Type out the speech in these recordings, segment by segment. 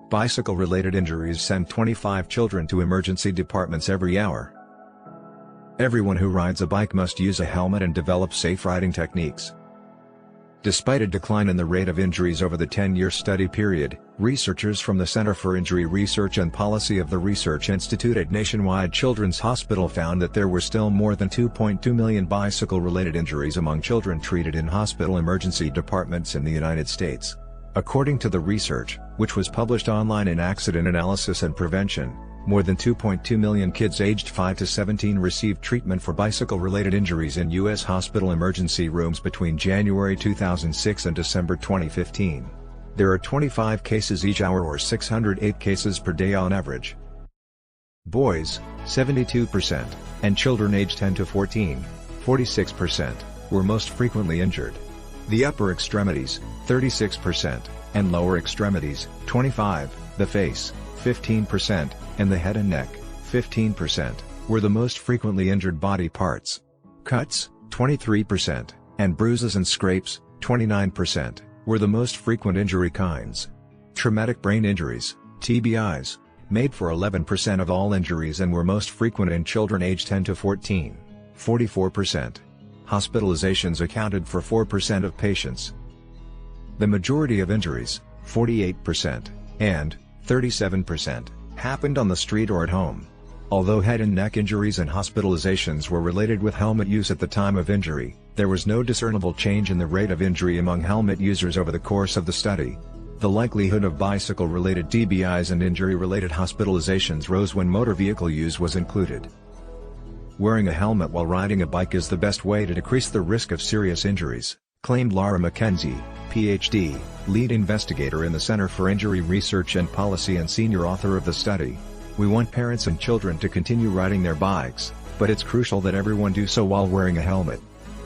Bicycle-related injuries send 25 children to emergency departments every hour. Everyone who rides a bike must use a helmet and develop safe riding techniques. Despite a decline in the rate of injuries over the 10-year study period, researchers from the Center for Injury Research and Policy of the Research Institute at Nationwide Children's Hospital found that there were still more than 2.2 million bicycle-related injuries among children treated in hospital emergency departments in the United States. According to the research, which was published online in Accident Analysis and Prevention, more than 2.2 million kids aged 5 to 17 received treatment for bicycle-related injuries in U.S. hospital emergency rooms between January 2006 and December 2015. There are 25 cases each hour or 608 cases per day on average. Boys, 72%, and children aged 10 to 14, 46%, were most frequently injured. The upper extremities, 36%, and lower extremities, 25%, the face, 15%, and the head and neck, 15%, were the most frequently injured body parts. Cuts, 23%, and bruises and scrapes, 29%, were the most frequent injury kinds. Traumatic brain injuries, TBIs, made for 11% of all injuries and were most frequent in children aged 10 to 14, 44%. Hospitalizations accounted for 4% of patients. The majority of injuries, 48%, and 37%, happened on the street or at home. Although head and neck injuries and hospitalizations were related with helmet use at the time of injury, there was no discernible change in the rate of injury among helmet users over the course of the study. The likelihood of bicycle-related TBIs and injury-related hospitalizations rose when motor vehicle use was included. Wearing a helmet while riding a bike is the best way to decrease the risk of serious injuries, claimed Laura McKenzie, Ph.D., lead investigator in the Center for Injury Research and Policy and senior author of the study. We want parents and children to continue riding their bikes, but it's crucial that everyone do so while wearing a helmet.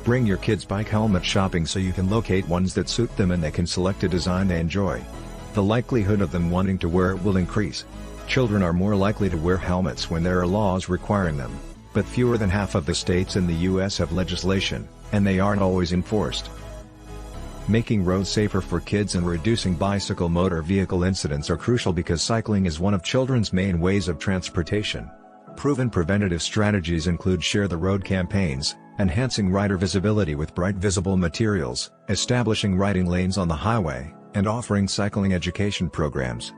Bring your kids bike helmet shopping so you can locate ones that suit them and they can select a design they enjoy. The likelihood of them wanting to wear it will increase. Children are more likely to wear helmets when there are laws requiring them, but fewer than half of the states in the U.S. have legislation, and they aren't always enforced. Making roads safer for kids and reducing bicycle motor vehicle incidents are crucial because cycling is one of children's main ways of transportation. Proven preventative strategies include Share the Road campaigns, enhancing rider visibility with bright visible materials, establishing riding lanes on the highway, and offering cycling education programs.